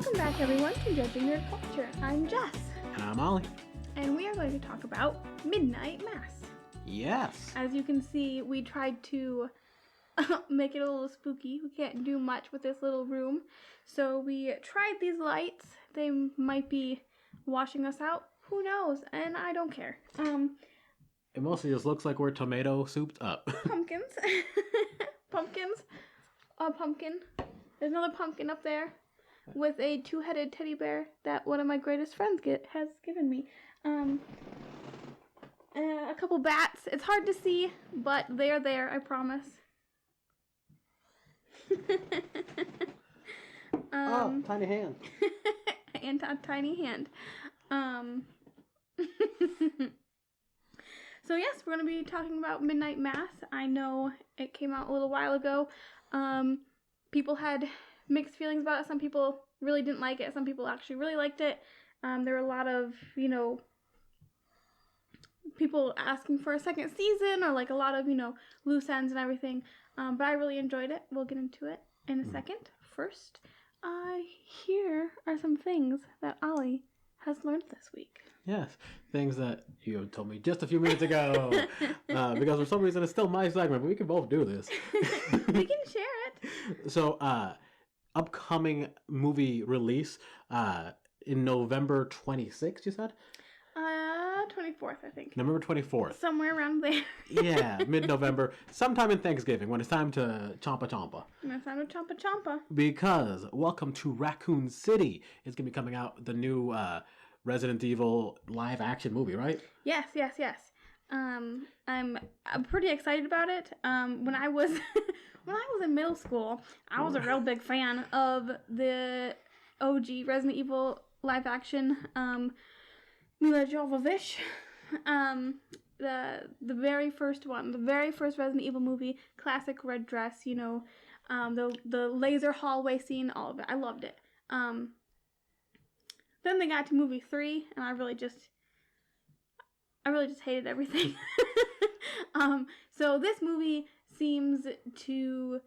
Welcome back, everyone, to Judging Nerd Culture. I'm Jess. And I'm Ollie. And we are going to talk about Midnight Mass. Yes. As you can see, we tried to make it a little spooky. We can't do much with this little room. So we tried these lights. They might be washing us out. Who knows? And I don't care. It mostly just looks like we're tomato souped up. Pumpkins. Pumpkins. A pumpkin. There's another pumpkin up there with a two-headed teddy bear that one of my greatest friends has given me. A couple bats. It's hard to see, but they're there, I promise. Tiny hand. And a tiny hand. So yes, we're going to be talking about Midnight Mass. I know it came out a little while ago. People had mixed feelings about it. Some people really didn't like it. Some people actually really liked it. There were a lot of, people asking for a second season or like a lot of, loose ends and everything. But I really enjoyed it. We'll get into it in a second. First, here are some things that Ollie has learned this week. Yes, things that you told me just a few minutes ago. Because for some reason it's still my segment, but we can both do this. We can share it. So, upcoming movie release in November 26th, you said? 24th, I think. November 24th. Somewhere around there. Yeah, mid-November. Sometime in Thanksgiving when it's time to chompa. It's time to chompa. Because Welcome to Raccoon City is going to be coming out, the new Resident Evil live-action movie, right? Yes. I'm pretty excited about it. When I was in middle school, I was a real big fan of the OG Resident Evil live-action. Milla Jovovich, the very first one, the very first Resident Evil movie, classic red dress, the laser hallway scene, all of it. I loved it. Then they got to movie 3, and I really just hated everything. So this movie seems to,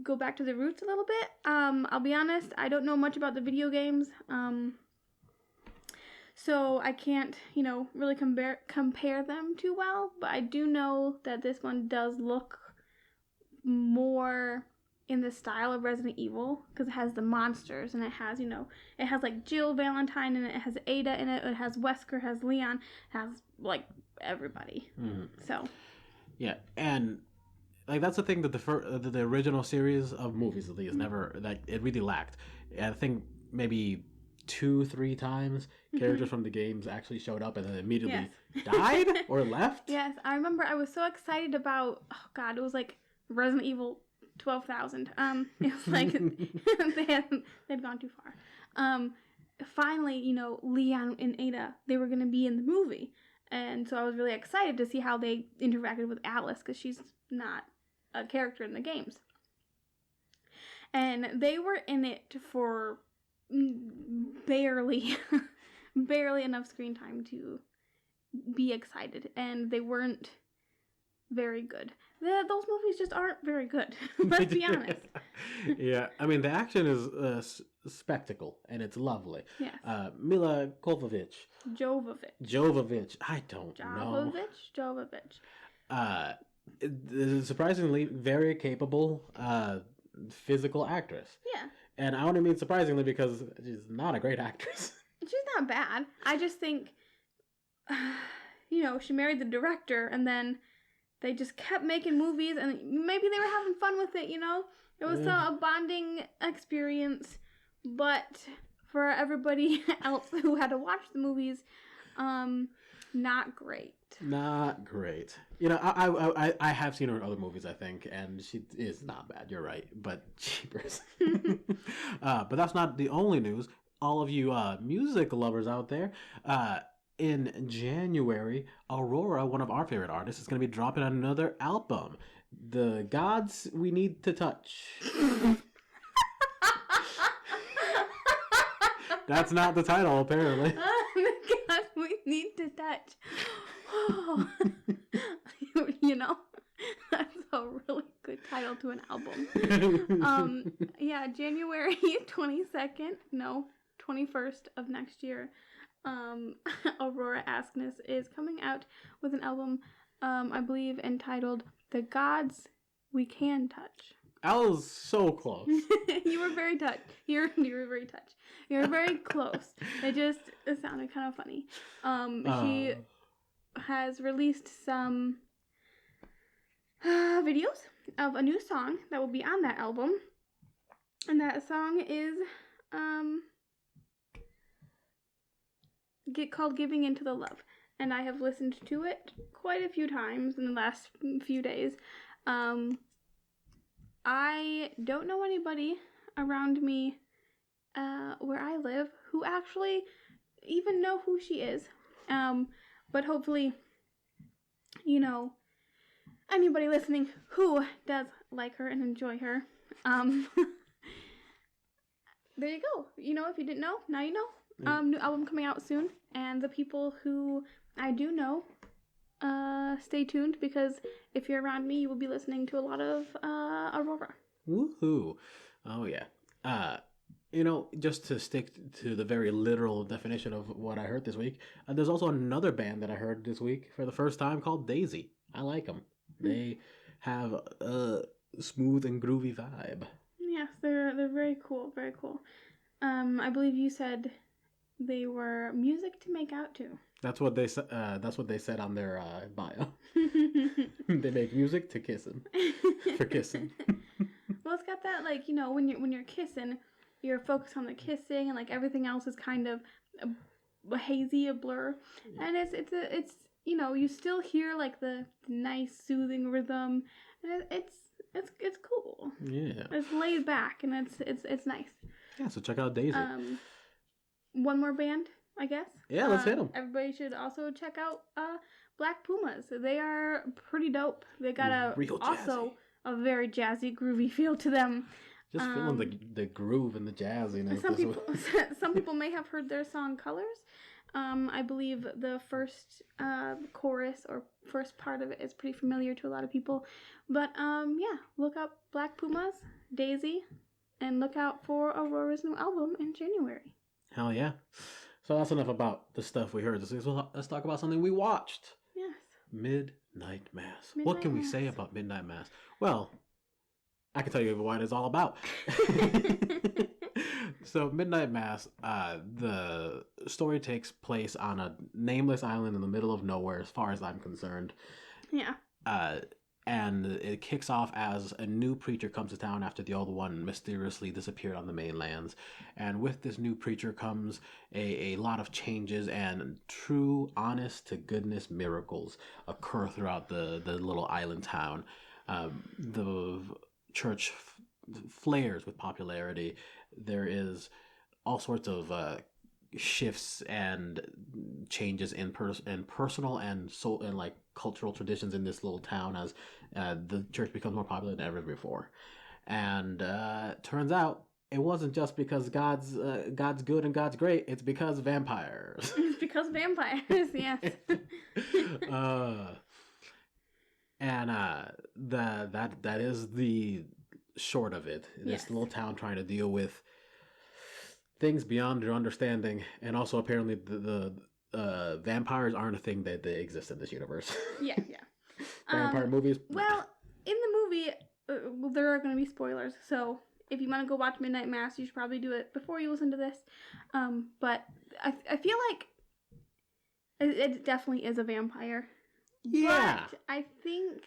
go back to the roots a little bit. I'll be honest, I don't know much about the video games. So I can't, really compare them too well, but I do know that this one does look more in the style of Resident Evil, because it has the monsters, and it has, it has, like, Jill Valentine in it, it has Ada in it, it has Wesker, it has Leon, it has, like, everybody. Mm-hmm. So. Yeah, and, like, that's the thing that the original series of movies, at least, never, like, it really lacked. I think maybe 2-3 times characters from the games actually showed up and then immediately died or left. Yes, I remember I was so excited about, it was like Resident Evil 12,000. It was like they'd gone too far. Finally, Leon and Ada, they were going to be in the movie. And so I was really excited to see how they interacted with Alice, because she's not a character in the games. And they were in it for barely enough screen time to be excited, and they weren't very good. Those movies just aren't very good. Let's be honest. Yeah, I mean, the action is spectacle, and it's lovely. Yes. Milla Jovovich. I don't know. Jovovich. Surprisingly, very capable physical actress. Yeah. And I only mean surprisingly because she's not a great actress. She's not bad. I just think, she married the director, and then they just kept making movies, and maybe they were having fun with it, It was a bonding experience, but for everybody else who had to watch the movies, not great. Not great. I have seen her in other movies, I think, and she is not bad. You're right, but cheapers. But that's not the only news. All of you music lovers out there, in January, Aurora, one of our favorite artists, is going to be dropping another album, The Gods We Need to Touch. That's not the title, apparently. The Gods We Need to Touch. Oh. That's a really good title. title to an album. Yeah, January 22nd, no, 21st of next year, Aurora Askness is coming out with an album, I believe entitled The Gods We Can Touch. I was so close. You were very touched. You were very touched. You were very close. It sounded kind of funny. He has released some videos of a new song that will be on that album, and that song is called Giving Into the Love, and I have listened to it quite a few times in the last few days. I don't know anybody around me where I live who actually even know who she is, but hopefully, you know, anybody listening who does like her and enjoy her, there you go. You know, if you didn't know, now you know. New album coming out soon, and the people who I do know, stay tuned, because if you're around me, you will be listening to a lot of Aurora. Woohoo! Oh yeah. You know, just to stick to the very literal definition of what I heard this week, there's also another band that I heard this week for the first time called Daisy. I like them. They have a smooth and groovy vibe. Yes, they're very cool, very cool. I believe you said they were music to make out to. That's what they said. That's what they said on their bio. They make music to kissing, for kissing. Well, it's got that, like, you know, when you're kissing, you're focused on the kissing, and like everything else is kind of a hazy, a blur, and it's you know, you still hear like the nice soothing rhythm, and it's cool. Yeah, it's laid back, and it's nice. Yeah, so check out Daisy. One more band, I guess. Yeah, let's hit them. Everybody should also check out Black Pumas. They are pretty dope. They got a very jazzy, groovy feel to them. Just feeling the groove and the jazziness. Some people may have heard their song Colors. I believe the first chorus or first part of it is pretty familiar to a lot of people. But yeah, look up Black Pumas, Daisy, and look out for Aurora's new album in January. Hell yeah. So that's enough about the stuff we heard this week. So let's talk about something we watched. Yes. Midnight Mass. What can we say about Midnight Mass? Well, I can tell you what it's all about. So Midnight Mass, the story takes place on a nameless island in the middle of nowhere, as far as I'm concerned. Yeah. And it kicks off as a new preacher comes to town after the old one mysteriously disappeared on the mainlands. And with this new preacher comes a lot of changes, and true, honest-to-goodness miracles occur throughout the little island town. The church flares with popularity. There is all sorts of shifts and changes in personal and like cultural traditions in this little town as the church becomes more popular than ever before. And turns out it wasn't just because God's good and God's great. It's because vampires. It's because vampires, yes. And that is the short of it. This Yes. little town trying to deal with things beyond your understanding, and also apparently the vampires aren't a thing that they exist in this universe. Yeah. Vampire movies. Well, in the movie, there are going to be spoilers, so if you want to go watch Midnight Mass, you should probably do it before you listen to this. But I feel like it definitely is a vampire. Yeah. But I think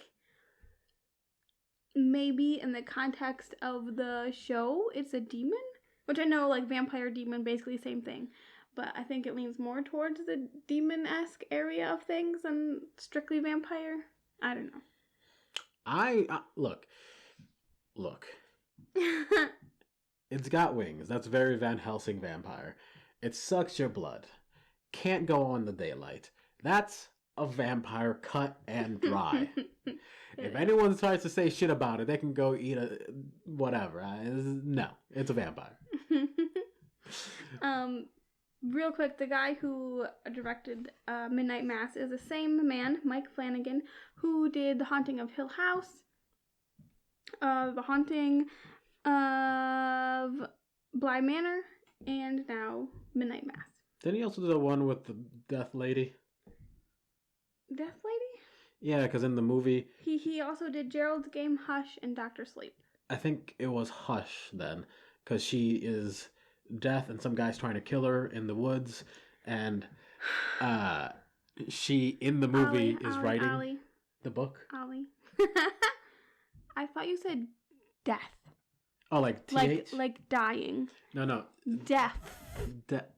maybe in the context of the show, it's a demon, which I know, like, vampire, demon, basically same thing. But I think it leans more towards the demon-esque area of things than strictly vampire. I don't know. I look. It's got wings. That's very Van Helsing vampire. It sucks your blood. Can't go on the daylight. That's a vampire cut and dry. If anyone tries to say shit about it, they can go eat a whatever. No, it's a vampire. Real quick, the guy who directed Midnight Mass is the same man, Mike Flanagan, who did The Haunting of Hill House, The Haunting of Bly Manor, and now Midnight Mass. Didn't he also do the one with the Death Lady? Death Lady? Yeah, because in the movie, He also did Gerald's Game, Hush, and Doctor Sleep. I think it was Hush then, because she is death and some guy's trying to kill her in the woods, and she in the movie is writing the book. Ollie. I thought you said death. Oh, like TH? Like dying. No. Death. Not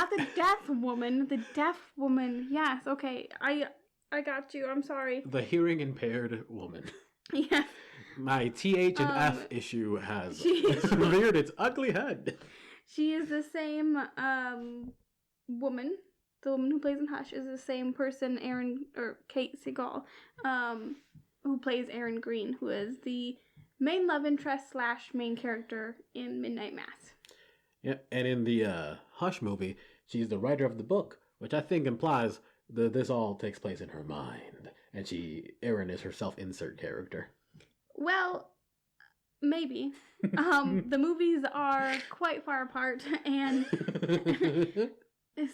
the deaf woman. The deaf woman. Yes. Okay. I got you. I'm sorry. The hearing impaired woman. Yeah. My TH and F issue has reared its ugly head. She is the same woman. The woman who plays in Hush is the same person, Kate Siegel, who plays Erin Green, who is the main love interest / main character in Midnight Mass. Yeah, and in the Hush movie, she's the writer of the book, which I think implies that this all takes place in her mind, and Erin is her self-insert character. Well, maybe. The movies are quite far apart, and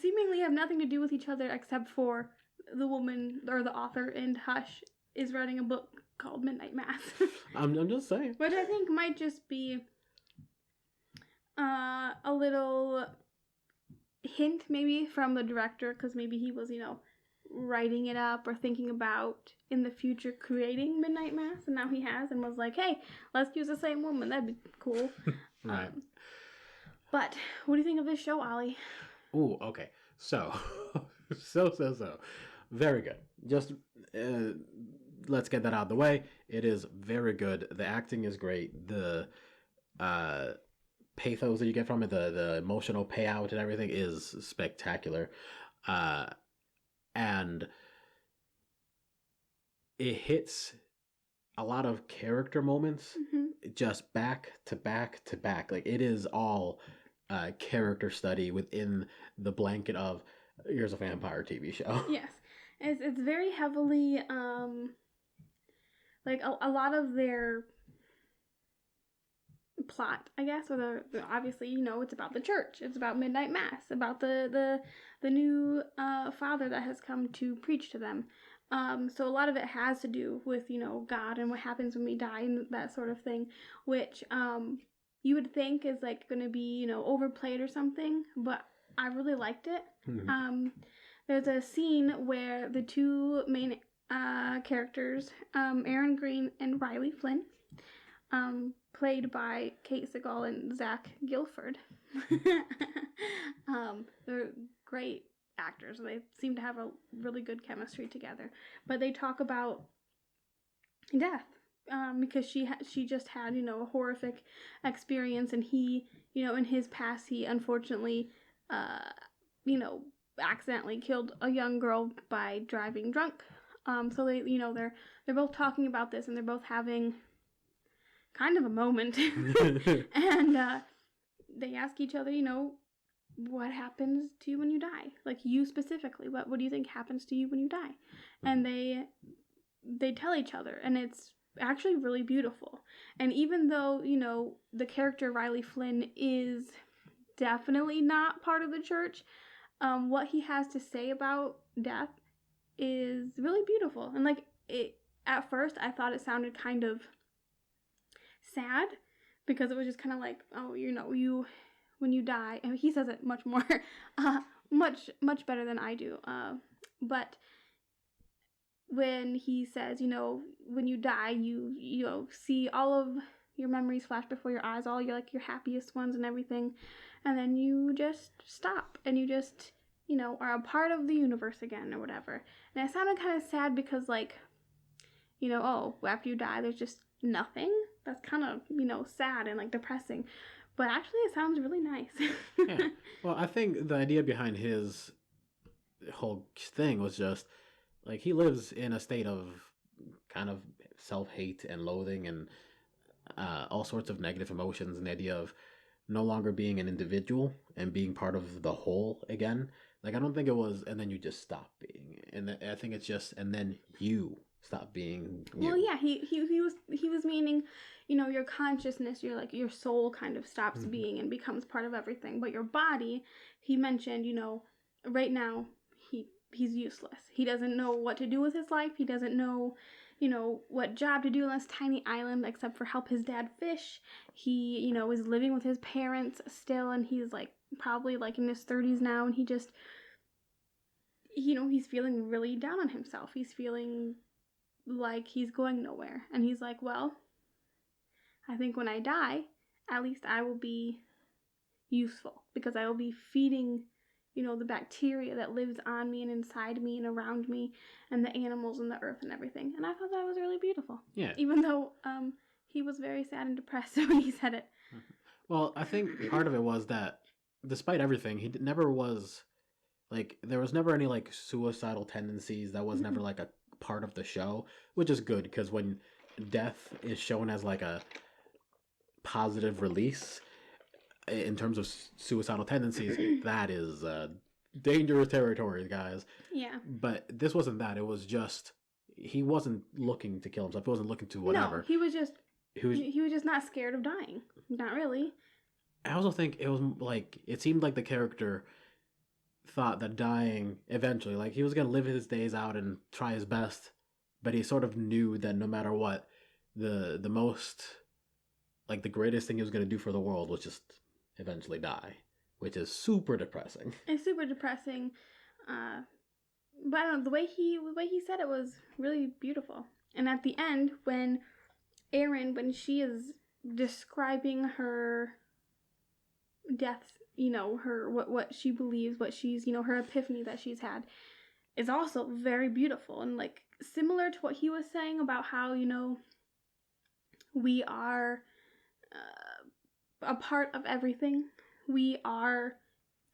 seemingly have nothing to do with each other except for the woman or the author in Hush is writing a book called Midnight Mass. I'm just saying. Which I think might just be a little hint maybe from the director, because maybe he was, writing it up or thinking about in the future creating Midnight Mass, and now he has and was like, hey, let's use the same woman. That'd be cool. Right. But what do you think of this show, Ollie? Ooh, okay. So. Very good. Just let's get that out of the way. It is very good. The acting is great. The pathos that you get from it, the emotional payout and everything is spectacular. And it hits a lot of character moments just back to back to back. Like, it is all character study within the blanket of here's a vampire TV show. Yes. It's very heavily like a lot of their plot, I guess, or the obviously, it's about the church. It's about Midnight Mass, about the new father that has come to preach to them. So a lot of it has to do with, God and what happens when we die and that sort of thing, which you would think is like going to be, overplayed or something, but I really liked it. There's a scene where the two main characters, Erin Green and Riley Flynn, played by Kate Siegel and Zach Gilford. They're great actors. They seem to have a really good chemistry together. But they talk about death, because she just had, a horrific experience, and he, in his past, he unfortunately, accidentally killed a young girl by driving drunk. So they, they're both talking about this, and they're both having kind of a moment. And they ask each other, what happens to you when you die? Like, you specifically, what do you think happens to you when you die? And they tell each other, and it's actually really beautiful. And even though, the character Riley Flynn is definitely not part of the church, what he has to say about death is really beautiful. And at first I thought it sounded kind of sad, because it was just kind of like, oh, you when you die, and he says it much more much better than I do, but when he says, when you die, you see all of your memories flash before your eyes, all your happiest ones and everything, and then you just stop, and you just are a part of the universe again, or whatever. And it sounded kind of sad, because after you die, there's just nothing. That's kind of, sad and depressing. But actually, it sounds really nice. Yeah. Well, I think the idea behind his whole thing was just, he lives in a state of kind of self-hate and loathing and all sorts of negative emotions, and the idea of no longer being an individual and being part of the whole again. I don't think it was, and then you just stop being. and I think it's just, and then you stop being you. Well, yeah, he was meaning, your consciousness, your soul kind of stops being and becomes part of everything. But your body, he mentioned, right now he's useless. He doesn't know what to do with his life. He doesn't know, what job to do on this tiny island except for help his dad fish. He, is living with his parents still, and he's like probably like in his 30s now, and he just, he's feeling really down on himself. He's feeling like he's going nowhere. And he's like, well, I think when I die, at least I will be useful, because I will be feeding, the bacteria that lives on me and inside me and around me, and the animals and the earth and everything. And I thought that was really beautiful. Yeah. Even though he was very sad and depressed when he said it. Well, I think part of it was that despite everything, he never was, like, there was never any, like, suicidal tendencies. That was never, like, a part of the show, which is good, because when death is shown as, like, a positive release in terms of suicidal tendencies, that is dangerous territory, guys. Yeah. But this wasn't that. It was just, he wasn't looking to kill himself. He wasn't looking to whatever. No, he was just not scared of dying. Not really. I also think it was like, it seemed like the character thought that dying eventually, like, he was going to live his days out and try his best, but he sort of knew that no matter what, the most, like, the greatest thing he was going to do for the world was just eventually die, which is super depressing. It's super depressing, but I don't know, the way he said it was really beautiful. And at the end, when Erin, when she is describing her death, her what she believes, what she's, her epiphany that she's had, is also very beautiful, and like similar to what he was saying about how, we are a part of everything. We are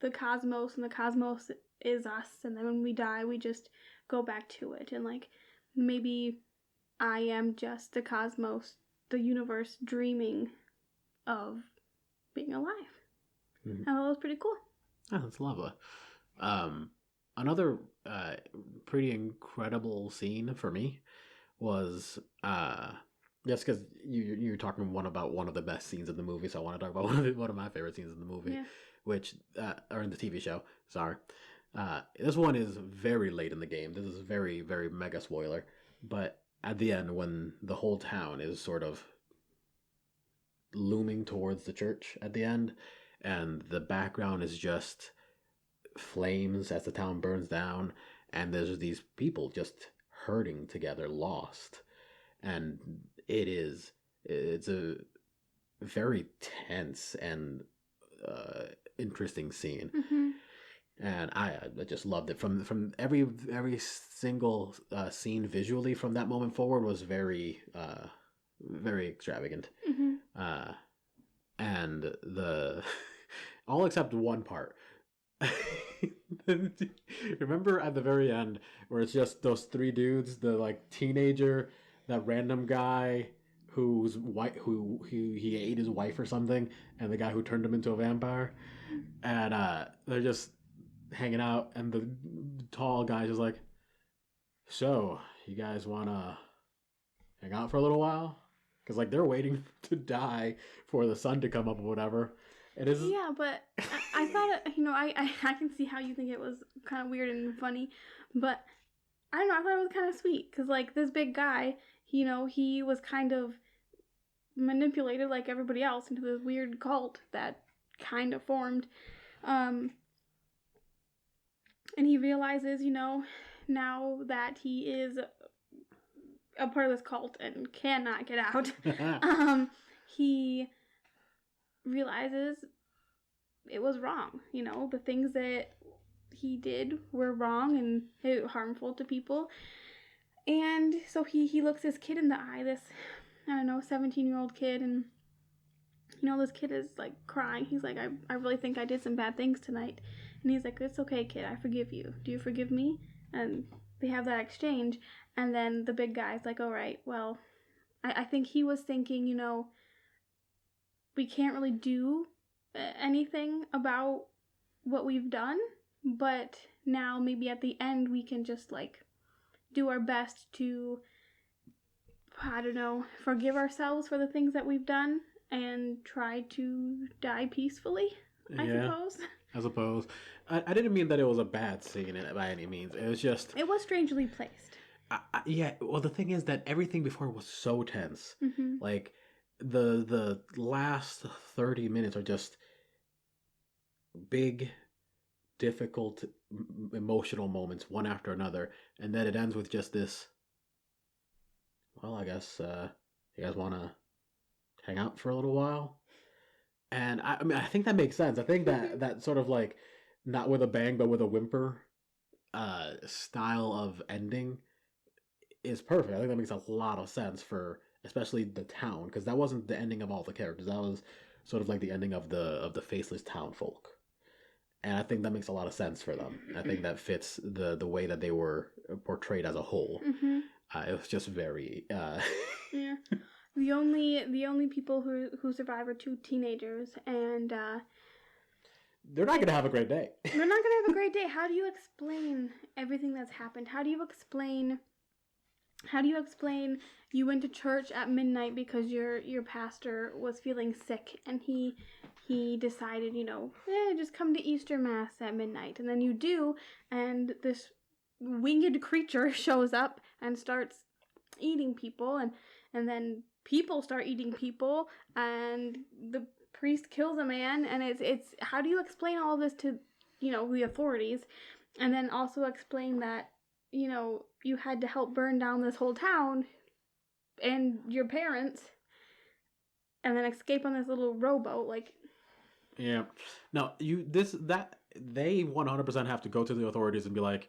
the cosmos, and the cosmos is us, and then when we die, we just go back to it. And like, maybe I am just the cosmos, the universe, dreaming of being alive. Mm-hmm. And that was pretty cool. Oh, that's lovely. Another pretty incredible scene for me was just because you're talking about one of the best scenes in the movie, so I want to talk about one of my favorite scenes in the movie, yeah. Which or in the TV show. Sorry, this one is very late in the game. This is very, very mega spoiler. But at the end, when the whole town is sort of looming towards the church at the end, and the background is just flames as the town burns down, and there's these people just hurting together, lost, and it's a very tense and interesting scene. Mm-hmm. And I just loved it. From every single scene visually from that moment forward was very very extravagant. Mm-hmm. And the all except one part. Remember at the very end where it's just those three dudes, the like teenager, that random guy who's white, who he ate his wife or something, and the guy who turned him into a vampire, and they're just hanging out, and the tall guy's just like, so you guys wanna hang out for a little while? Because like they're waiting to die for the sun to come up or whatever. It is. Yeah, but I thought I can see how you think it was kind of weird and funny, but I don't know, I thought it was kind of sweet, because like this big guy, he was kind of manipulated like everybody else into this weird cult that kind of formed, and he realizes, now that he is a part of this cult and cannot get out, he realizes it was wrong. The things that he did were wrong and harmful to people. And so he looks this kid in the eye, this, 17-year-old kid, and, this kid is, like, crying. He's like, I really think I did some bad things tonight. And he's like, it's okay, kid, I forgive you. Do you forgive me? And they have that exchange, and then the big guy's like, all right, well, I think he was thinking, we can't really do anything about what we've done, but now maybe at the end we can just like do our best to, I don't know, forgive ourselves for the things that we've done and try to die peacefully, I suppose. I suppose. I didn't mean that it was a bad scene by any means. It was just... It was strangely placed. Yeah, well, the thing is that everything before was so tense. Mm-hmm. Like, the last 30 minutes are just big, difficult, emotional moments, one after another. And then it ends with just this, well, I guess, you guys want to hang out for a little while? And I mean, I think that makes sense. I think that sort of like, not with a bang, but with a whimper style of ending is perfect. I think that makes a lot of sense for especially the town, because that wasn't the ending of all the characters. That was sort of like the ending of the faceless town folk. And I think that makes a lot of sense for them. I think that fits the way that they were portrayed as a whole. Mm-hmm. It was just very Yeah. The only people who survive are two teenagers, and they're not gonna have a great day. they're not gonna have a great day. How do you explain everything that's happened? How do you explain you went to church at midnight because your pastor was feeling sick, and he decided, just come to Easter Mass at midnight, and then you do, and this winged creature shows up and starts eating people, and then people start eating people, and the priest kills a man, and it's how do you explain all this to the authorities, and then also explain that you had to help burn down this whole town and your parents, and then escape on this little rowboat, like. Yeah. No, they 100% have to go to the authorities and be like,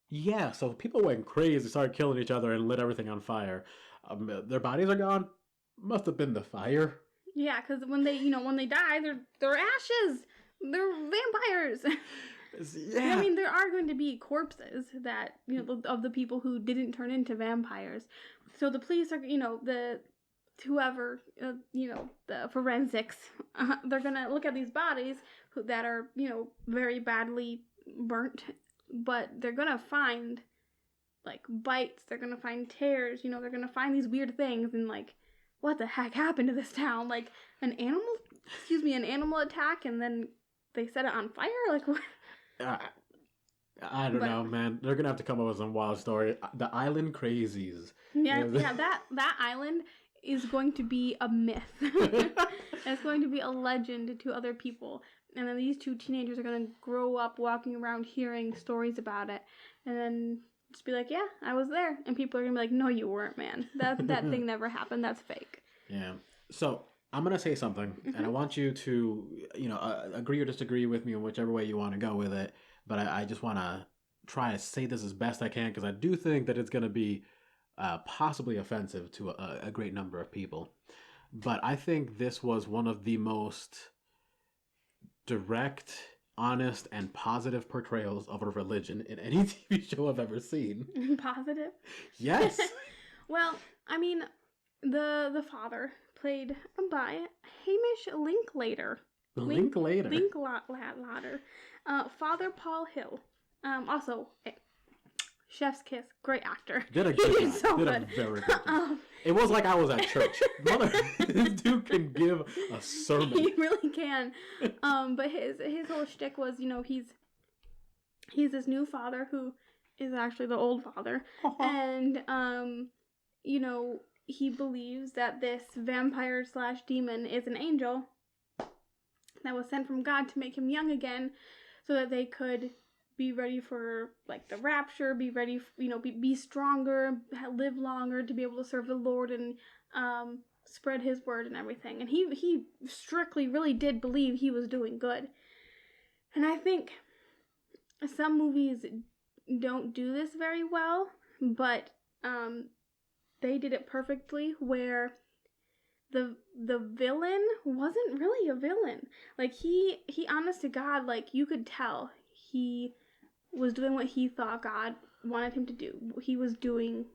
yeah, so people went crazy, started killing each other, and lit everything on fire. Their bodies are gone. Must have been the fire. Yeah, because when they die, they're ashes. They're vampires. Yeah. I mean, there are going to be corpses that of the people who didn't turn into vampires. So the police are, the forensics, they're gonna look at these bodies that are, very badly burnt, but they're gonna find like bites. They're gonna find tears. They're gonna find these weird things, and like, what the heck happened to this town? Like an animal attack, and then they set it on fire. Like what? I don't know, man. They're gonna have to come up with some wild story. The Island Crazies. Yeah. That island is going to be a myth. It's going to be a legend to other people. And then these two teenagers are going to grow up walking around hearing stories about it. And then just be like, yeah, I was there. And people are going to be like, no, you weren't, man. That thing never happened. That's fake. Yeah. So I'm going to say something. Mm-hmm. And I want you to, agree or disagree with me in whichever way you want to go with it. But I just want to try to say this as best I can, because I do think that it's going to be possibly offensive to a great number of people. But I think this was one of the most direct, honest, and positive portrayals of a religion in any TV show I've ever seen. Positive? Yes. Well, I mean, the father, played by Hamish Linklater. Linklater? Linklater. Father Paul Hill. Also, chef's kiss, great actor. Did a good job. So did good. A very good job. It was like I was at church. This dude can give a sermon. He really can. But his whole shtick was, he's this new father who is actually the old father, and he believes that this vampire / demon is an angel that was sent from God to make him young again, so that they could be ready for like the rapture, be ready, be stronger, live longer, to be able to serve the Lord and spread his word and everything. And he strictly really did believe he was doing good. And I think some movies don't do this very well, but they did it perfectly, where the villain wasn't really a villain. Like he honest to God, like you could tell he was doing what he thought God wanted him to do. He was doing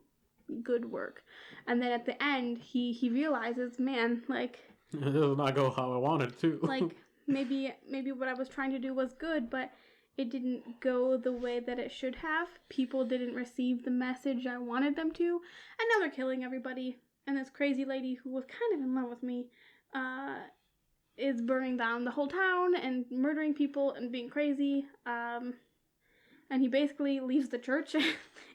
good work. And then at the end, he realizes, man, like, it does not go how I wanted to. Like, maybe what I was trying to do was good, but it didn't go the way that it should have. People didn't receive the message I wanted them to. And now they're killing everybody. And this crazy lady who was kind of in love with me is burning down the whole town and murdering people and being crazy. And he basically leaves the church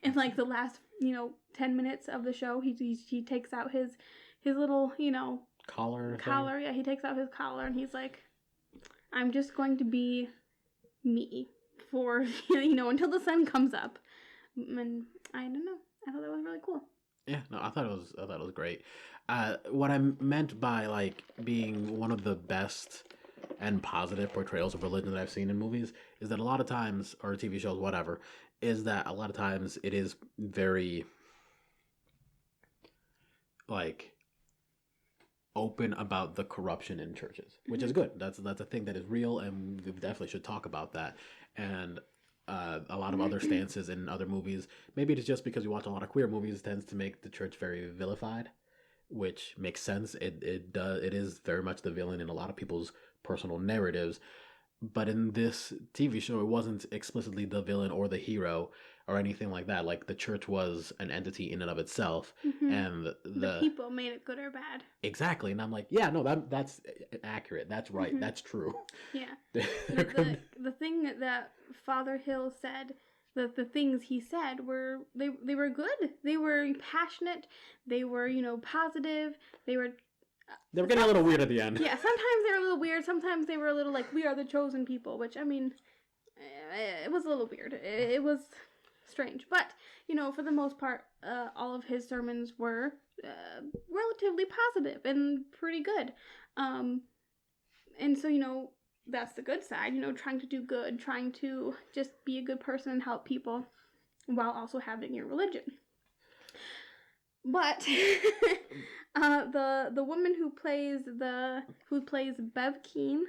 in like the last, 10 minutes of the show. He takes out his little, Collar. Yeah, he takes out his collar and he's like, I'm just going to be me for, until the sun comes up. And I don't know. I thought that was really cool. Yeah, no, I thought it was great. What I meant by like being one of the best and positive portrayals of religion that I've seen in movies is that a lot of times, or TV shows, whatever, is that a lot of times it is very like open about the corruption in churches, which is good. That's a thing that is real, and we definitely should talk about that. And a lot of other stances in other movies, maybe it's just because we watch a lot of queer movies, tends to make the church very vilified, which makes sense. It is very much the villain in a lot of people's personal narratives. But in this TV show, it wasn't explicitly the villain or the hero or anything like that. Like, the church was an entity in and of itself, and the people made it good or bad. Exactly, and I'm like, yeah, no, that's accurate. That's right. That's true. Yeah. The thing that Father Hill said, the things he said were they were good. They were passionate. They were positive. They were getting a little weird at the end. Yeah, sometimes they were a little weird. Sometimes they were a little like, we are the chosen people, which, I mean, it was a little weird. It was strange. But, for the most part, all of his sermons were relatively positive and pretty good. And so, that's the good side, trying to do good, trying to just be a good person and help people while also having your religion. But the woman who plays Bev Keane,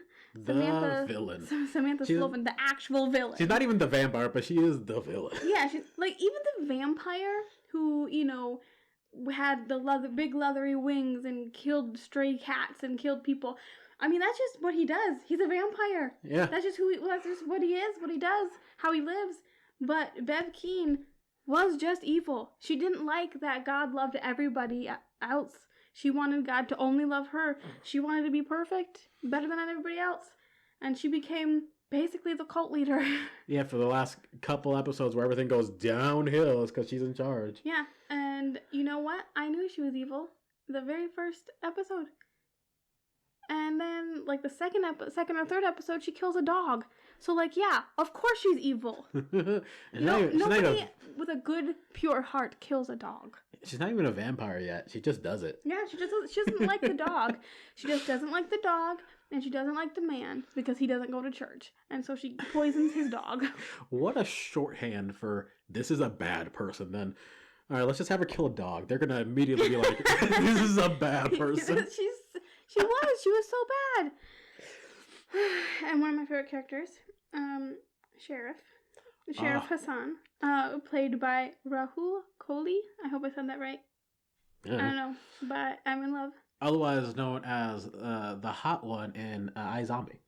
Samantha Sloven, the actual villain. She's not even the vampire, but she is the villain. Yeah, she's like, even the vampire who had the big leathery wings and killed stray cats and killed people. I mean, that's just what he does. He's a vampire. Yeah. That's just that's just what he is, what he does, how he lives. But Bev Keane was just evil. She didn't like that God loved everybody else. She wanted God to only love her. She wanted to be perfect, better than everybody else. And she became basically the cult leader. Yeah, for the last couple episodes where everything goes downhill, it's because she's in charge. Yeah, and you know what? I knew she was evil the very first episode. And then, like, the second or third episode, she kills a dog. So, like, yeah, of course she's evil. Nobody with a good, pure heart kills a dog. She's not even a vampire yet. She just does it. Yeah, she doesn't like the dog. She just doesn't like the dog, and she doesn't like the man because he doesn't go to church. And so she poisons his dog. What a shorthand for this is a bad person, then. All right, let's just have her kill a dog. They're going to immediately be like, this is a bad person. She was so bad. And one of my favorite characters, Sheriff Hassan, played by Rahul Kohli. I hope I said that right. Yeah. I don't know, but I'm in love. Otherwise known as the hot one in iZombie.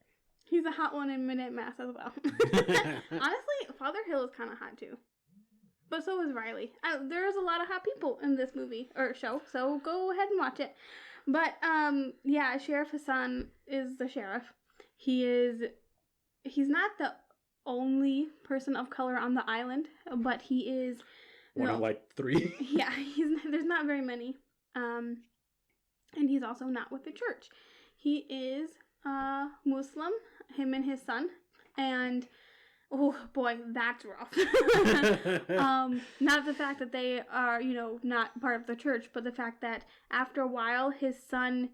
He's a hot one in Midnight Mass as well. Honestly, Father Hill is kind of hot too. But so is Riley. There's a lot of hot people in this movie or show, so go ahead and watch it. But yeah, Sheriff Hassan is the sheriff. He's not the only person of color on the island, but he is one of like 3. Yeah, there's not very many. And he's also not with the church. He is Muslim, him and his son, and oh boy, that's rough. Not the fact that they are, not part of the church, but the fact that after a while, his son,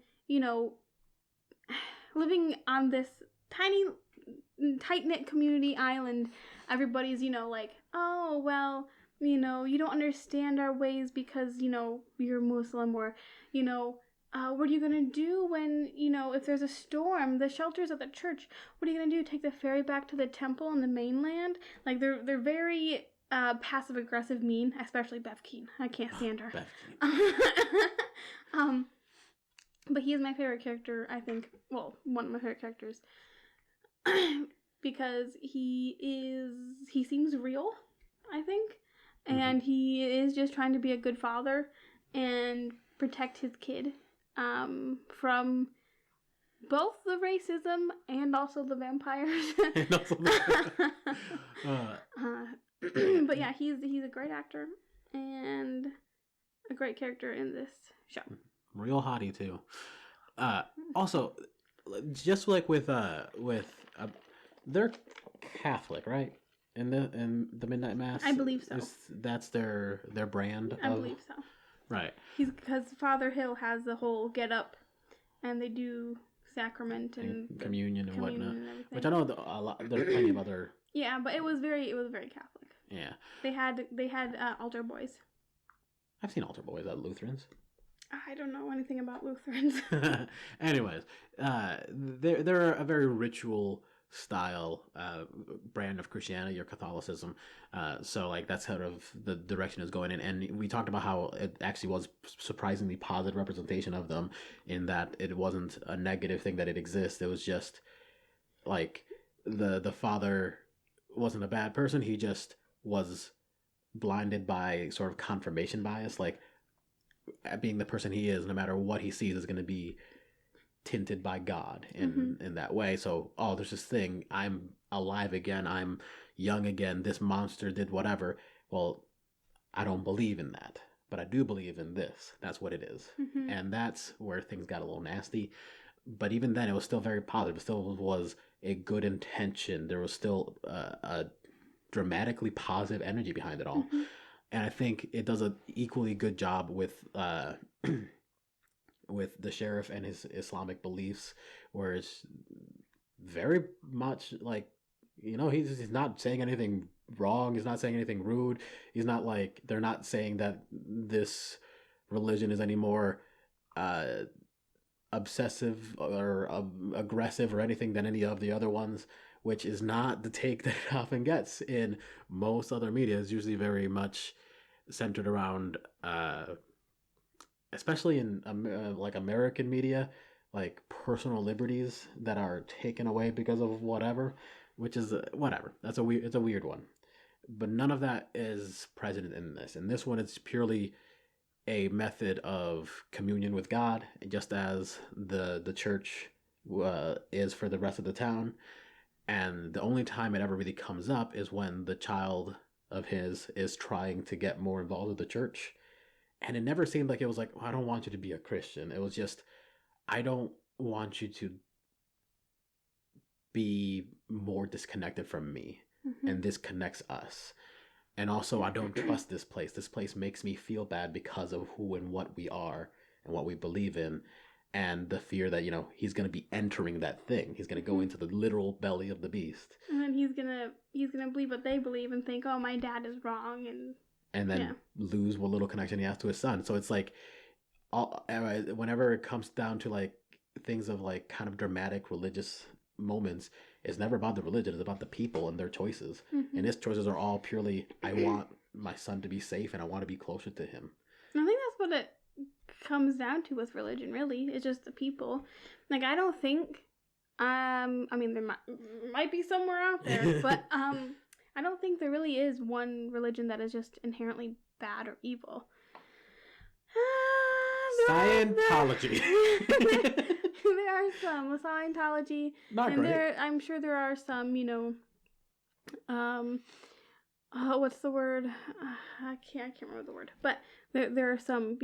living on this tiny, tight-knit community island, everybody's, like, oh, well, you don't understand our ways because, you're Muslim, or, what are you going to do when, if there's a storm, the shelter's at the church, what are you going to do, take the ferry back to the temple on the mainland? Like, they're very passive-aggressive mean, especially Bev Keane. I can't stand her. But he is my favorite character, I think. Well, one of my favorite characters. because he seems real, I think, and he is just trying to be a good father and protect his kid from both the racism and also the vampires. And also But yeah, he's a great actor and a great character in this show. real hottie too. Also, just like with they're Catholic, right? In the Midnight Mass, I believe so. That's their brand. I believe so. Right. He's because Father Hill has the whole get up, and they do sacrament and communion and whatnot. and everything. Which I know there are plenty of other. Yeah, but it was very Catholic. Yeah. They had altar boys. I've seen altar boys at Lutherans. I don't know anything about Lutherans. Anyways, they're a very ritual style brand of Christianity or Catholicism. So like that's sort of the direction it's going in. And we talked about how it actually was surprisingly positive representation of them in that it wasn't a negative thing that it exists. It was just like the father wasn't a bad person. He just was blinded by sort of confirmation bias, like being the person he is, no matter what he sees is going to be tinted by God in that way. So, there's this thing, I'm alive again, I'm young again, this monster did whatever. Well, I don't believe in that, but I do believe in this. That's what it is. And that's where things got a little nasty. But even then, it was still very positive. It still was a good intention. There was still a dramatically positive energy behind it all. And I think it does an equally good job with the sheriff and his Islamic beliefs, where it's very much like, he's not saying anything wrong. He's not saying anything rude. He's not like, they're not saying that this religion is any more obsessive or aggressive or anything than any of the other ones, which is not the take that it often gets in most other media. It's usually very much centered around, especially in like American media, like personal liberties that are taken away because of whatever, which is whatever. It's a weird one, but none of that is present in this. In this one, it's purely a method of communion with God, just as the church is for the rest of the town. And the only time it ever really comes up is when the child of his is trying to get more involved with the church. And it never seemed like it was like, I don't want you to be a Christian. It was just, I don't want you to be more disconnected from me. And this connects us. And also, I don't trust this place. This place makes me feel bad because of who and what we are and what we believe in. And the fear that, he's going to be entering that thing. He's going to go into the literal belly of the beast. And then he's gonna believe what they believe and think, oh, my dad is wrong. And then lose what little connection he has to his son. So it's like, whenever it comes down to like things of like kind of dramatic religious moments, it's never about the religion. It's about the people and their choices. And his choices are all purely, I want my son to be safe and I want to be closer to him. I think that's what it comes down to with religion, really. It's just the people. Like, I don't think, I mean, there might be somewhere out there, but I don't think there really is one religion that is just inherently bad or evil. Scientology. There are some. Scientology. Not and great. I'm sure there are some, what's the word? I can't remember the word. But there are some,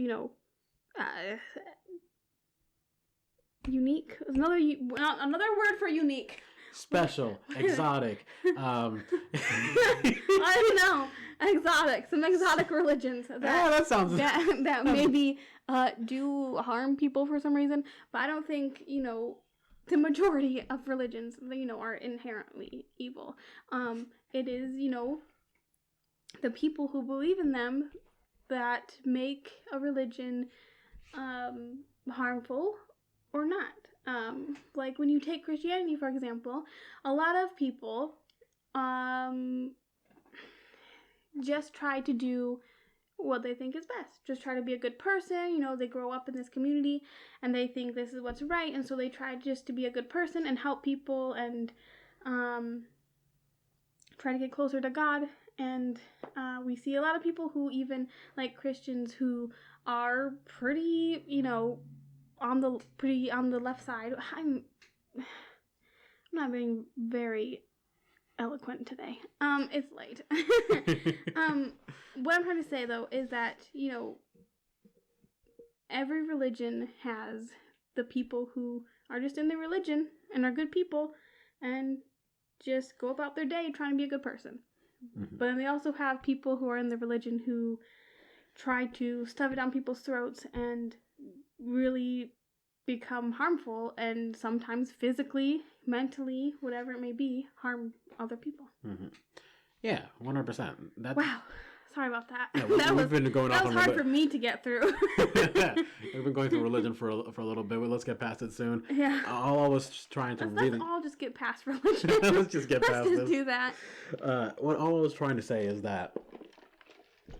unique. Another word for unique. Special, exotic. I don't know. Exotic. Some exotic religions that sounds that maybe do harm people for some reason. But I don't think the majority of religions are inherently evil. It is the people who believe in them that make a religion harmful or not. Like when you take Christianity, for example, a lot of people just try to do what they think is best. Just try to be a good person. They grow up in this community and they think this is what's right, and so they try just to be a good person and help people and try to get closer to God. And we see a lot of people who even, like Christians, who are pretty, on the left side. I'm not being very eloquent today. It's late. What I'm trying to say though is that, every religion has the people who are just in their religion and are good people and just go about their day trying to be a good person. Mm-hmm. But then they also have people who are in the religion who try to stuff it down people's throats and really become harmful and sometimes physically, mentally, whatever it may be, harm other people. Mm-hmm. Yeah, 100%. Wow. Sorry about that. Yeah, we've been going off. That was hard for me to get through. We've been going through religion for a little bit. Well, let's get past it soon. Yeah. All I was trying to let's all just get past religion. Let's just get past this. Let's just do that. What all I was trying to say is that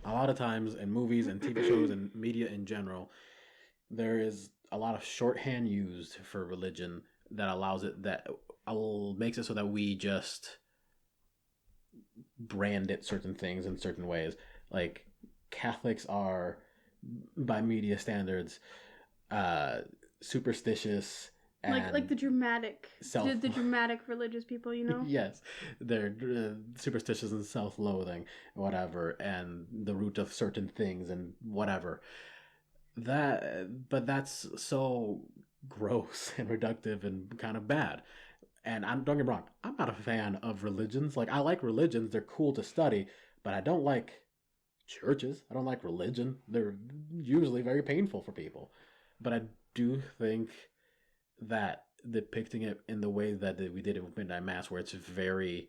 a lot of times in movies and TV shows and media in general, there is a lot of shorthand used for religion that makes it so that we just brand it certain things in certain ways. Like Catholics are, by media standards, superstitious and like the dramatic religious people, Yes, they're superstitious and self-loathing, whatever, and the root of certain things and whatever. But that's so gross and reductive and kind of bad. And don't get me wrong, I'm not a fan of religions. Like, I like religions, they're cool to study, but I don't like churches. I don't like religion. They're usually very painful for people. But I do think that depicting it in the way that we did it with Midnight Mass, where it's very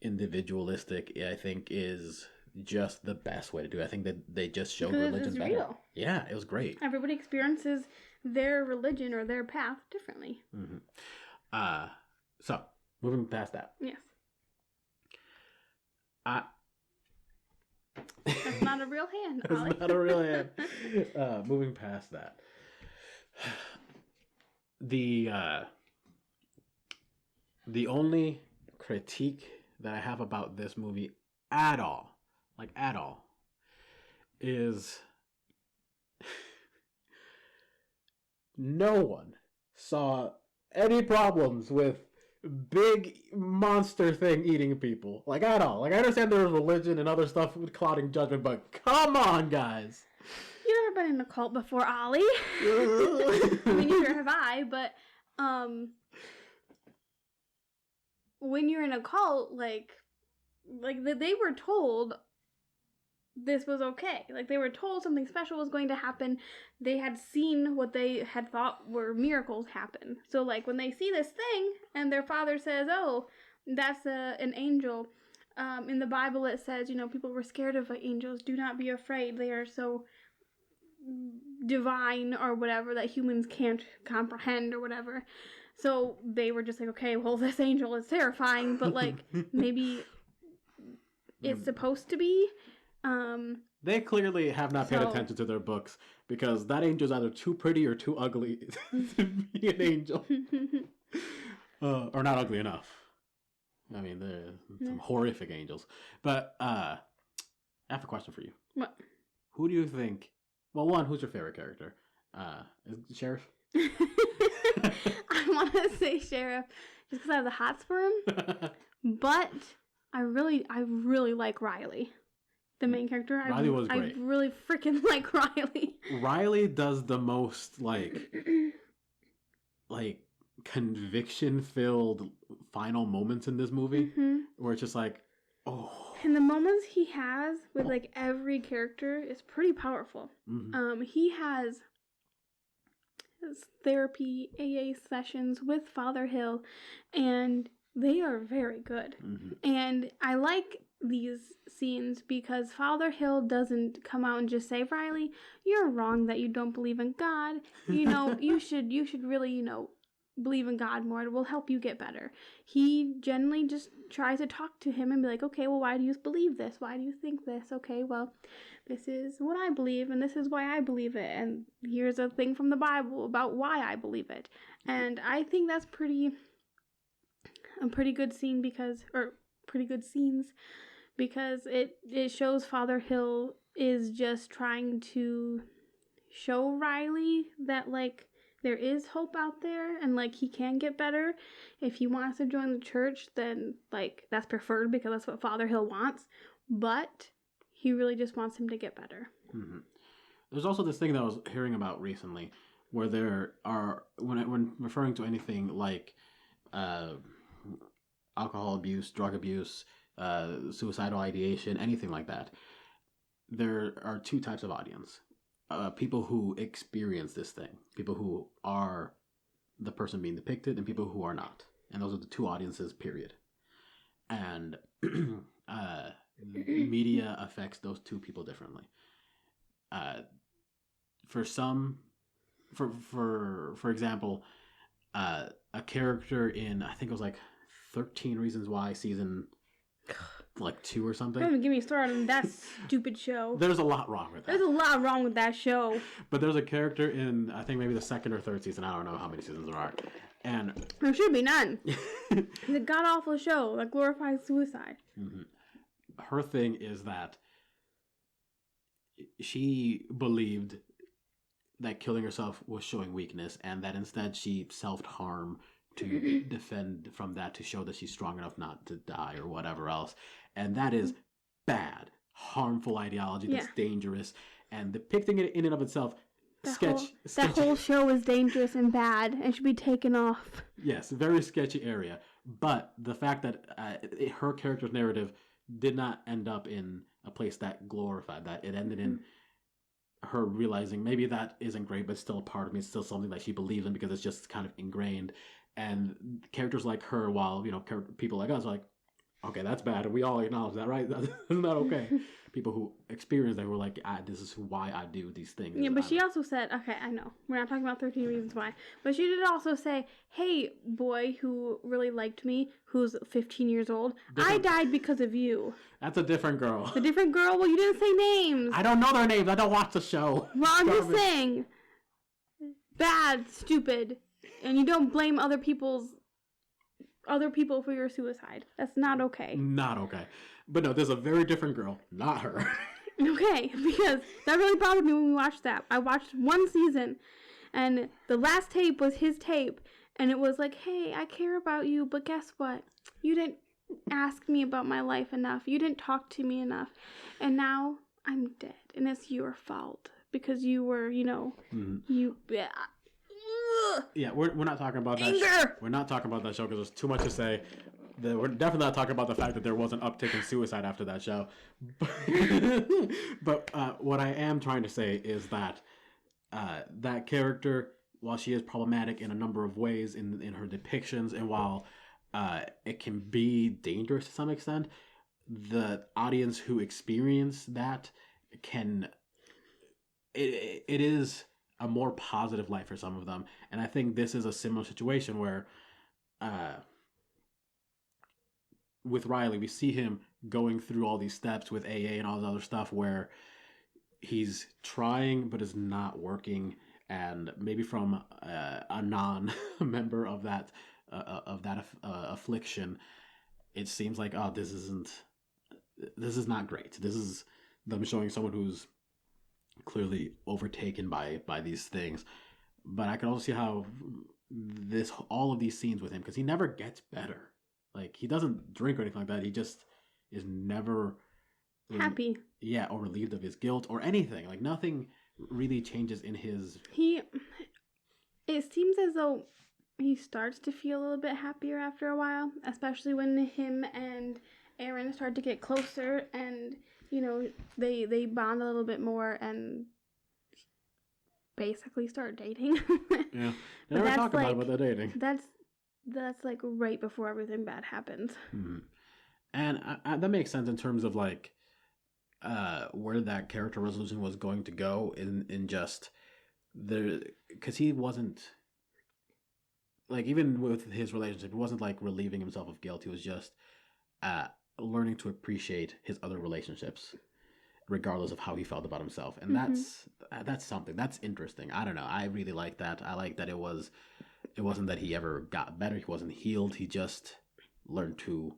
individualistic, I think is just the best way to do it. I think that they just showed religion better. Real. Yeah, it was great. Everybody experiences their religion or their path differently. Mm-hmm. So, moving past that. Yes. That's not a real hand, Ollie. That's not a real hand. Moving past that. The only critique that I have about this movie at all, is no one saw any problems with big monster thing eating people, at all. I understand there's religion and other stuff with clouding judgment, but come on, guys. You've never been in a cult before, Ollie. I mean, neither have I, but when you're in a cult, like they were told this was okay. They were told something special was going to happen. They had seen what they had thought were miracles happen. So, when they see this thing and their father says, oh, that's an angel. In the Bible it says, people were scared of angels. Do not be afraid. They are so divine or whatever that humans can't comprehend or whatever. So they were just okay, well, this angel is terrifying, but maybe it's supposed to be. They clearly have not paid attention to their books, because that angel's either too pretty or too ugly to be an angel. Or not ugly enough. I mean, they're some horrific angels. But I have a question for you. What? Who do you think... Well, one, who's your favorite character? Is it Sheriff? I want to say Sheriff just because I have the hots for him. But I really like Riley. The main character. Riley was great. I really freaking like Riley. Riley does the most, conviction-filled final moments in this movie. Mm-hmm. Where it's just oh. And the moments he has with, every character is pretty powerful. Mm-hmm. He has his therapy, AA sessions with Father Hill, and they are very good. Mm-hmm. And I like these scenes because Father Hill doesn't come out and just say, Riley, you're wrong that you don't believe in God. You should really, believe in God more. It will help you get better. He generally just tries to talk to him and be like, okay, well, why do you believe this? Why do you think this? Okay, well, this is what I believe and this is why I believe it. And here's a thing from the Bible about why I believe it. And I think that's pretty a pretty good scene pretty good scenes because it shows Father Hill is just trying to show Riley that like there is hope out there and like he can get better. If he wants to join the church, then like that's preferred because that's what Father Hill wants, but he really just wants him to get better. Mm-hmm. There's also this thing that I was hearing about recently where there are, when referring to anything like alcohol abuse, drug abuse, suicidal ideation, anything like that, there are two types of audience. People who experience this thing, people who are the person being depicted, and people who are not. And those are the two audiences, period. And media affects those two people differently. For some, for example, a character in, I think it was like 13 Reasons Why season like 2 or something. Don't even get me started on that stupid show. There's a lot wrong with that. There's a lot wrong with that show. But there's a character in, I think maybe the second or third season, I don't know how many seasons there are, and there should be none. It's a god-awful show that glorifies suicide. Mm-hmm. Her thing is that she believed that killing herself was showing weakness, and that instead she self-harm to defend from that, to show that she's strong enough not to die or whatever else. And that is bad, harmful ideology that's dangerous, and depicting it in and of itself, that whole show is dangerous and bad and should be taken off. Yes, very sketchy area. But the fact that her character's narrative did not end up in a place that glorified that, it ended in her realizing maybe that isn't great, but still a part of me. It's still something that she believes in because it's just kind of ingrained. And characters like her, while, you know, people like us are like, okay, that's bad, and we all acknowledge that, right? Isn't that okay? People who experience that were like, this is why I do these things. Yeah, but she also said, okay, I know, we're not talking about 13 Reasons Why, but she did also say, hey, boy who really liked me, who's 15 years old, I died because of you. That's a different girl. It's a different girl? Well, you didn't say names. I don't know their names. I don't watch the show. Well, I'm just saying. Bad, stupid, and you don't blame other people for your suicide. That's not okay. Not okay. But no, there's a very different girl, not her. Okay, because that really bothered me when we watched that. I watched one season, and the last tape was his tape, and it was like, hey, I care about you, but guess what? You didn't ask me about my life enough. You didn't talk to me enough. And now I'm dead, and it's your fault, because you were, you know, you... Yeah, we're not talking about that. Anger! We're not talking about that show because there's too much to say. We're definitely not talking about the fact that there was an uptick in suicide after that show. But what I am trying to say is that that character, while she is problematic in a number of ways in her depictions, and while it can be dangerous to some extent, the audience who experience that can... It is a more positive life for some of them. And I think this is a similar situation where with Riley, we see him going through all these steps with AA and all this other stuff where he's trying but is not working, and maybe from a non-member of that affliction, it seems like, oh, this is not great. This is them showing someone who's clearly overtaken by these things. But I can also see how all of these scenes with him, because he never gets better. Like, he doesn't drink or anything like that. He just is never happy. Yeah, or relieved of his guilt or anything. Like, nothing really changes in his... It seems as though he starts to feel a little bit happier after a while, especially when him and Aaron start to get closer, and, you know, they bond a little bit more and basically start dating. Yeah. They never talk about the dating. That's like right before everything bad happens. Mm-hmm. And that makes sense in terms of like where that character resolution was going to go in just the, because he wasn't like, even with his relationship, it wasn't like relieving himself of guilt. He was just learning to appreciate his other relationships, regardless of how he felt about himself. And that's something that's interesting. I don't know. I really like that. I like that it wasn't that he ever got better. He wasn't healed. He just learn to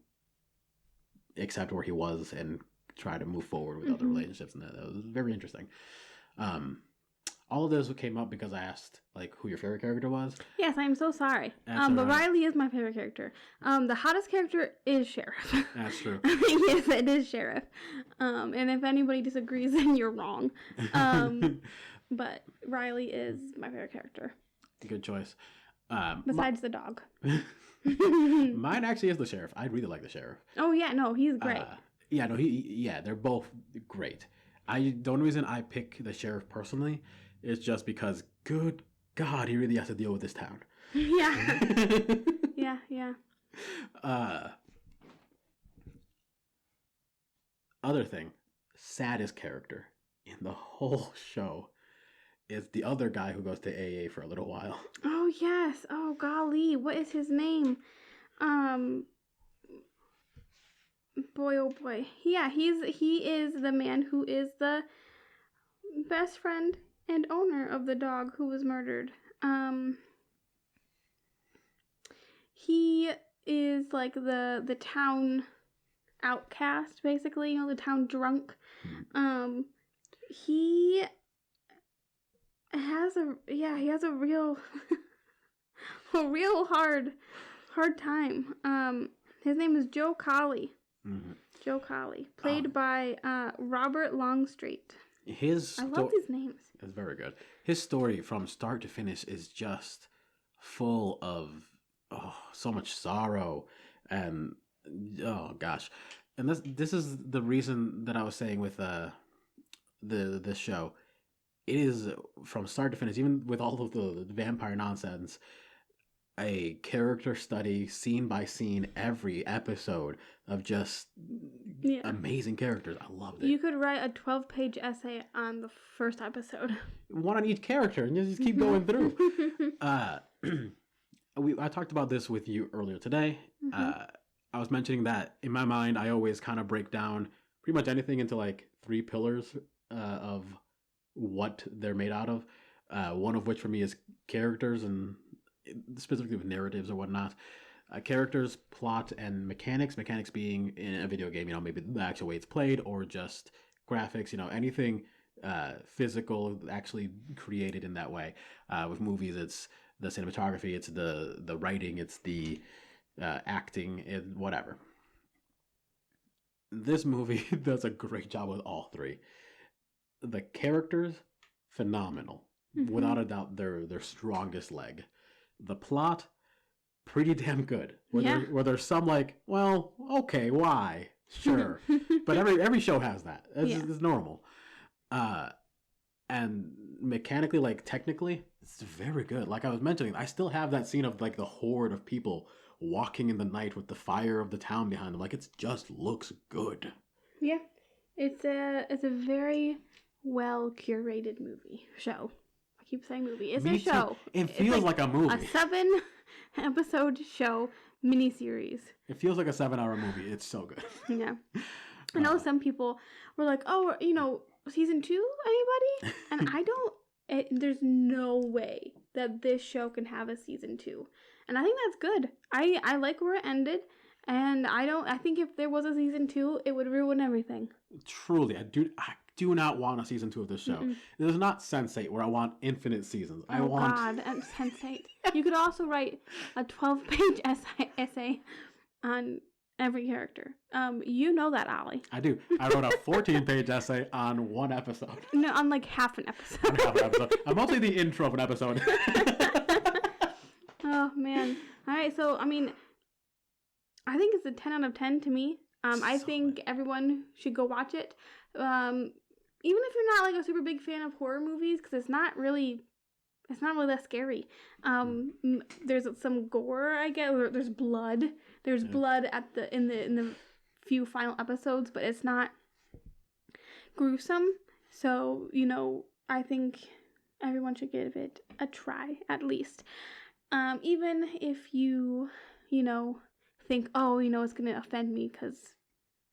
accept where he was and try to move forward with other relationships, and that was very interesting. All of this came up because I asked like who your favorite character was. Yes, I'm so sorry. That's But alright. Riley is my favorite character. The hottest character is Sheriff. That's true. Yes, it is Sheriff. And if anybody disagrees, then you're wrong. But Riley is my favorite character. Good choice. Besides the dog. Mine actually is the sheriff. I really like the sheriff. Oh yeah, no, he's great. They're both great. The only reason I pick the sheriff personally is just because, good God, he really has to deal with this town. Yeah. Yeah. Other thing, saddest character in the whole show is the other guy who goes to AA for a little while. Oh yes. Oh golly, what is his name? Boy, oh boy. Yeah, he is the man who is the best friend and owner of the dog who was murdered. He is like the town outcast, basically, the town drunk. He has a real a real hard time. His name is Joe Colley. Mm-hmm. Joe Colley, played by Robert Longstreet. I love these names. It's very good. His story from start to finish is just full of so much sorrow and oh gosh. And this is the reason that I was saying with this show. It is from start to finish, even with all of the vampire nonsense, a character study, scene by scene, every episode of just amazing characters. I loved it. You could write a 12-page essay on the first episode. One on each character, and just keep going through. I talked about this with you earlier today. I was mentioning that in my mind, I always kind of break down pretty much anything into like 3 pillars of what they're made out of. One of which for me is characters, and specifically with narratives or whatnot. Characters, plot, and mechanics. Mechanics being in a video game, maybe the actual way it's played, or just graphics, anything physical actually created in that way. With movies, it's the cinematography, it's the writing, it's the acting, whatever. This movie does a great job with all 3. The characters, phenomenal. Without a doubt, their strongest leg. The plot, pretty damn good. Where there's some like, well, okay, why? Sure. But every show has that. It's normal. And mechanically, like technically, it's very good. Like I was mentioning, I still have that scene of like the horde of people walking in the night with the fire of the town behind them. Like it just looks good. Yeah. It's a very well curated show. I keep saying movie. It's a show. It feels like a movie. A 7-episode show miniseries. It feels like a 7-hour movie. It's so good. Yeah. I know some people were like, oh, season 2, anybody? And I don't, there's no way that this show can have a season 2. And I think that's good. I like where it ended. And I think if there was a season 2, it would ruin everything. Truly, I do not want a season 2 of this show. It is not Sense8 where I want infinite seasons. Oh God, and Sense8. You could also write a 12-page essay on every character. You know that, Ollie. I do. I wrote a 14-page essay on one episode. No, on like half an episode. I'm mostly the intro of an episode. Oh man. All right, so I think it's a 10 out of 10 to me. I think everyone should go watch it. Even if you're not like a super big fan of horror movies, because it's not really that scary. There's some gore, I guess. There's blood. There's blood in the few final episodes, but it's not gruesome. So I think everyone should give it a try at least. Even if you think, it's gonna offend me because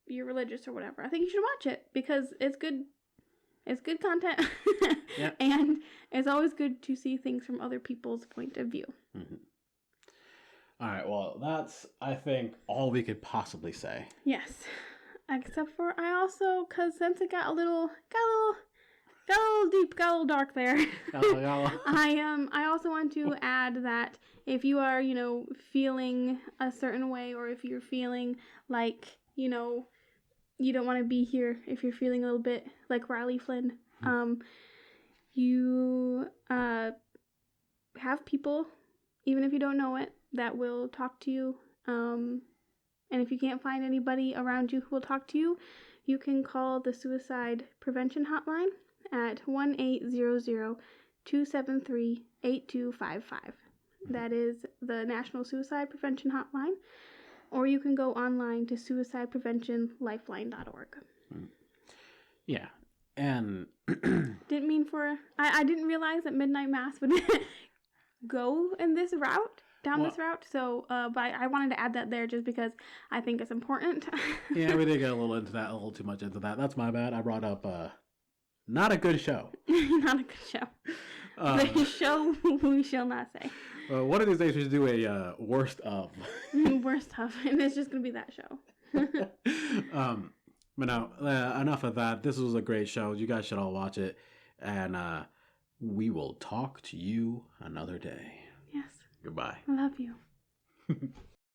you're religious or whatever. I think you should watch it because it's good. It's good content. Yep. And it's always good to see things from other people's point of view. All right, well, that's, I think, all we could possibly say. Yes. Except for I also, because since it got a little deep, got a little dark there. I also want to add that if you are, feeling a certain way, or if you're feeling like, you don't want to be here, if you're feeling a little bit like Riley Flynn, you have people, even if you don't know it, that will talk to you. And if you can't find anybody around you who will talk to you, you can call the Suicide Prevention Hotline at 1-800-273-8255. That is the National Suicide Prevention Hotline. Or you can go online to suicidepreventionlifeline.org. Yeah. And I didn't realize that Midnight Mass would go in this route. This route, so but I wanted to add that there just because I think it's important. Yeah, we did get a little too much into that. That's my bad. I brought up not a good show. Not a good show. The show we shall not say. One of these days we should do a worst of. Worst of, and it's just gonna be that show. But now enough of that. This was a great show. You guys should all watch it, and we will talk to you another day. Yes. Goodbye. I love you.